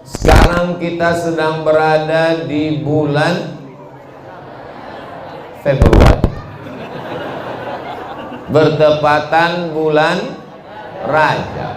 Sekarang kita sedang berada di bulan Februari, bertepatan bulan Rajab.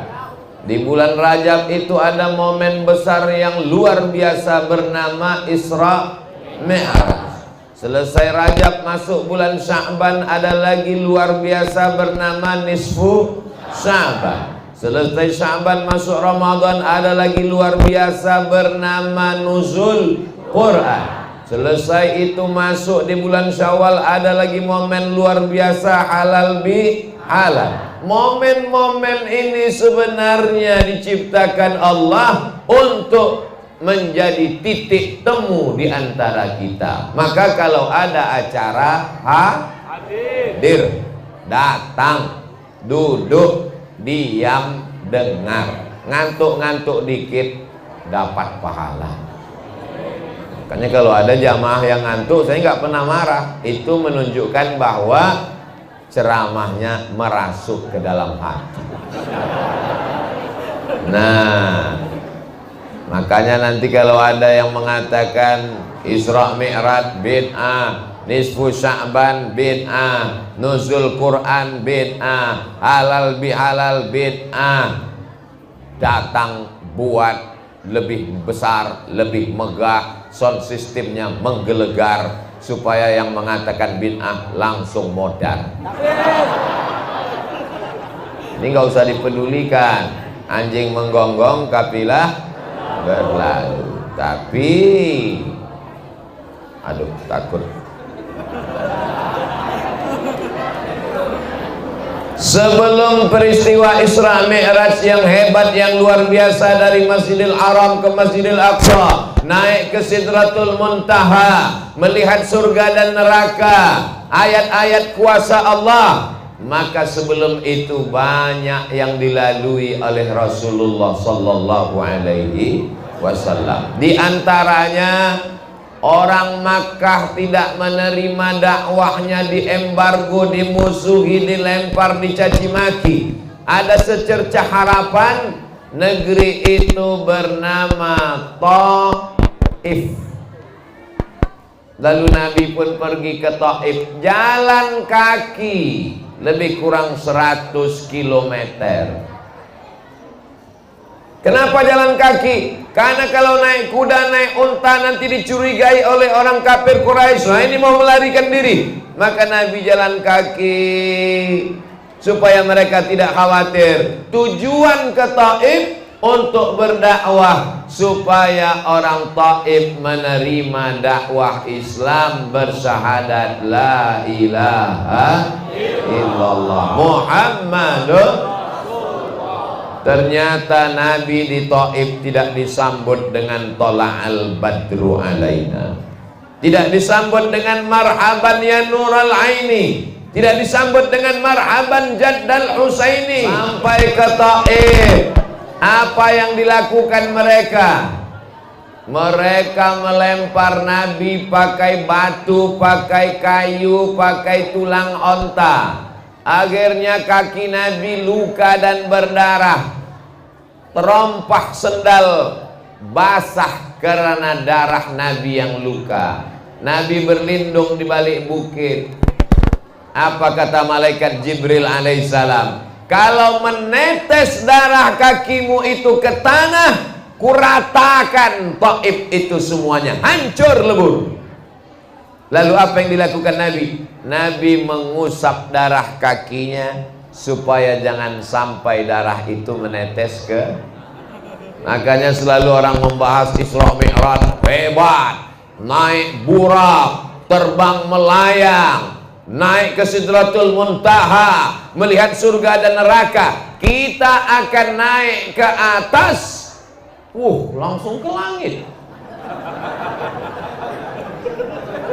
Di bulan Rajab itu ada momen besar yang luar biasa bernama Isra Mi'raj. Selesai Rajab masuk bulan Sya'ban, ada lagi luar biasa bernama Nisfu Sya'ban. Selesai Sya'ban masuk Ramadan, ada lagi luar biasa bernama Nuzul Quran. Selesai itu masuk di bulan Syawal, ada lagi momen luar biasa halal bi halal. Momen-momen ini sebenarnya diciptakan Allah untuk menjadi titik temu di antara kita. Maka kalau ada acara hadir, datang, duduk, diam, dengar. Ngantuk-ngantuk dikit dapat pahala. Makanya kalau ada jamaah yang ngantuk, saya nggak pernah marah. Itu menunjukkan bahwa ceramahnya merasuk ke dalam hati. Nah, makanya nanti kalau ada yang mengatakan Isra Mi'raj bid'ah, Nisfu Sya'ban bid'ah, Nuzul Quran bid'ah, halal bihalal bid'ah, datang buat lebih besar, lebih megah, sound sistemnya menggelegar, supaya yang mengatakan bid'ah langsung modal. Ini nggak usah dipedulikan, anjing menggonggong kafilah berlalu. Tapi aduh, takut. Sebelum peristiwa Isra Mi'raj yang hebat, yang luar biasa, dari Masjidil Haram ke Masjidil Aqsa, naik ke Sidratul Muntaha, melihat surga dan neraka, ayat-ayat kuasa Allah, maka sebelum itu banyak yang dilalui oleh Rasulullah sallallahu alaihi wasallam. Di antaranya orang Makkah tidak menerima dakwahnya, diembargo, dimusuhi, dilempar, dicaci maki. Ada secercah harapan. Negeri itu bernama Taif. Lalu Nabi pun pergi ke Taif, jalan kaki lebih kurang 100 kilometer. Kenapa jalan kaki? Karena kalau naik kuda, naik unta nanti dicurigai oleh orang kafir Quraisy. Nah, ini mau melarikan diri. Maka Nabi jalan kaki supaya mereka tidak khawatir. Tujuan ke Taif untuk berdakwah, supaya orang Taif menerima dakwah Islam, bersyahadat la ilaha illallah Muhammadur. Ternyata Nabi di Taif tidak disambut dengan tola'al badru alaina, tidak disambut dengan marhaban ya nural aini, tidak disambut dengan marhaban jaddal husaini. Sampai ke Taif, apa yang dilakukan mereka? Mereka melempar Nabi pakai batu, pakai kayu, pakai tulang onta. Akhirnya kaki Nabi luka dan berdarah. Terompah sendal basah karena darah Nabi yang luka. Nabi berlindung di balik bukit. Apa kata malaikat Jibril alaihissalam? Kalau menetes darah kakimu itu ke tanah, kuratakan Taif itu semuanya, hancur lebur. Lalu apa yang dilakukan Nabi? Nabi mengusap darah kakinya supaya jangan sampai darah itu menetes ke. Makanya selalu orang membahas Isra Mi'raj, hebat, naik burak, terbang melayang, naik ke Sidratul Muntaha, melihat surga dan neraka. Kita akan naik ke atas, langsung ke langit.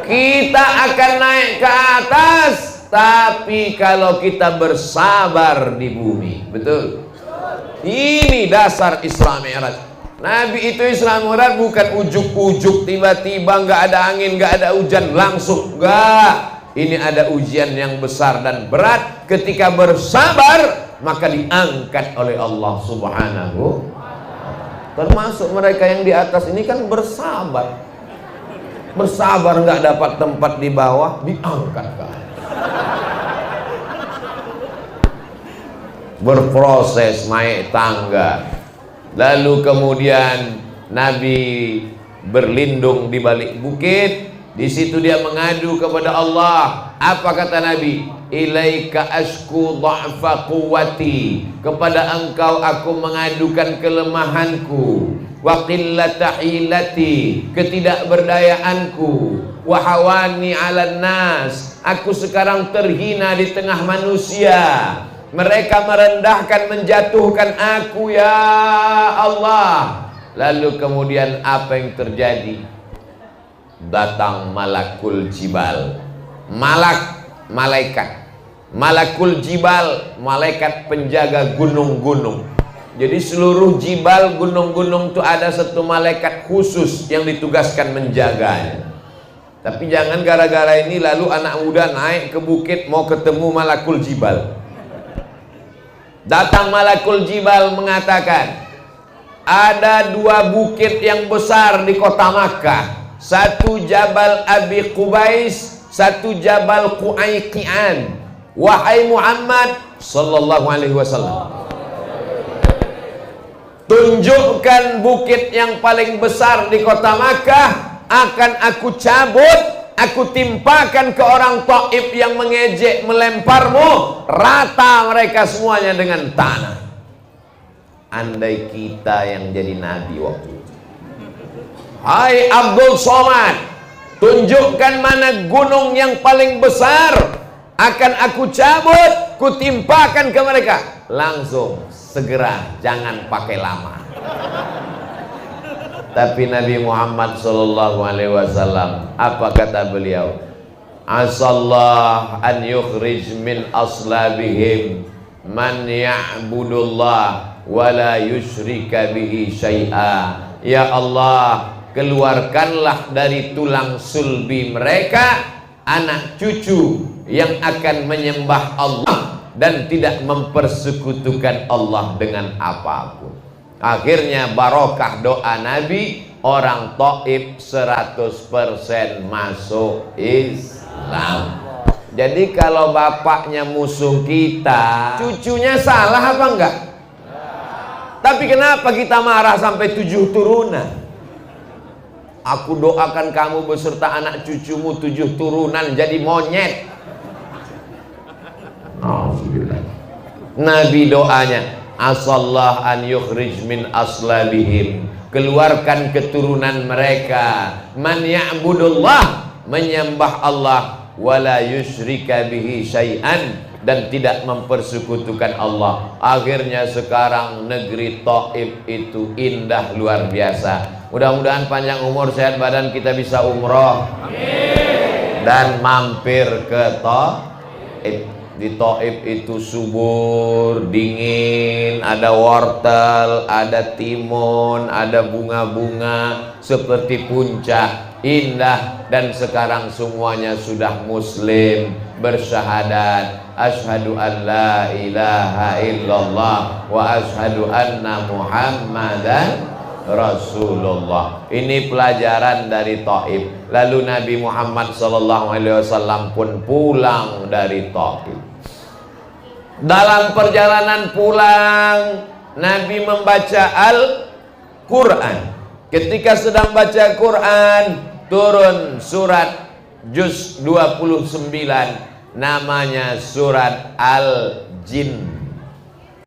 Kita akan naik ke atas, tapi kalau kita bersabar di bumi. Betul? Ini dasar Isra Mi'raj. Nabi itu Isra Mi'raj bukan ujuk-ujuk, tiba-tiba nggak ada angin, nggak ada hujan, langsung. Nggak. Ini ada ujian yang besar dan berat. Ketika bersabar, maka diangkat oleh Allah Subhanahu. Termasuk mereka yang di atas ini kan bersabar. Bersabar nggak dapat tempat di bawah, diangkat ke atas. Berproses naik tangga. Lalu kemudian Nabi berlindung di balik bukit. Di situ dia mengadu kepada Allah. Apa kata Nabi? Ilaika ashku dha'fa quwwati. Kepada engkau aku mengadukan kelemahanku, wa qillata hilati, ketidakberdayaanku, wa hawani 'alan nas. Aku sekarang terhina di tengah manusia. Mereka merendahkan, menjatuhkan aku, ya Allah. Lalu kemudian apa yang terjadi? Datang malakul jibal. Malaikat malakul jibal, malaikat penjaga gunung-gunung. Jadi seluruh jibal, gunung-gunung itu ada satu malaikat khusus yang ditugaskan menjaganya. Tapi jangan gara-gara ini lalu anak muda naik ke bukit mau ketemu malakul jibal. Datang malakul jibal mengatakan, ada dua bukit yang besar di kota Makkah. Satu Jabal Abi Qubais, satu Jabal Qu'ayqi'an. Wahai Muhammad sallallahu alaihi wasallam, tunjukkan bukit yang paling besar di kota Makkah, akan aku cabut, aku timpakan ke orang Taif yang mengejek, melemparmu, rata mereka semuanya dengan tanah. Andai kita yang jadi nabi waktu itu. Hai Abdul Somad, tunjukkan mana gunung yang paling besar, akan aku cabut, kutimpakan ke mereka. Langsung, segera, jangan pakai lama. Tapi Nabi Muhammad sallallahu alaihi wasallam, apa kata beliau? Asallah an yukhrij min aslabihim man ya'budullah wa la yusyrika bihi syai'a. Ya Allah, keluarkanlah dari tulang sulbi mereka anak cucu yang akan menyembah Allah dan tidak mempersekutukan Allah dengan apapun. Akhirnya barokah doa Nabi, orang Taif 100% masuk Islam. Jadi kalau bapaknya musuh kita, cucunya salah apa enggak? Tapi kenapa kita marah sampai 7 turunan? Aku doakan kamu beserta anak cucumu 7 turunan jadi monyet. Nabi doanya, asallah an yukhrij min aslabihim, keluarkan keturunan mereka, man ya'budullah, menyembah Allah, wala yusyrika bihi syai'an, dan tidak mempersekutukan Allah. Akhirnya sekarang negeri Taif itu indah luar biasa. Mudah-mudahan panjang umur, sehat badan, kita bisa umroh. Amin. Dan mampir ke Taif. Di Taif itu subur, dingin, ada wortel, ada timun, ada bunga-bunga seperti puncak, indah. Dan sekarang semuanya sudah muslim, bersyahadat, asyhadu an la ilaha illallah wa asyhadu anna muhammadan Rasulullah. Ini pelajaran dari Taif. Lalu Nabi Muhammad SAW pun pulang dari Taif. Dalam perjalanan pulang, Nabi membaca Al-Quran. Ketika sedang baca Quran, turun surat juz 29, namanya surat Al-Jin.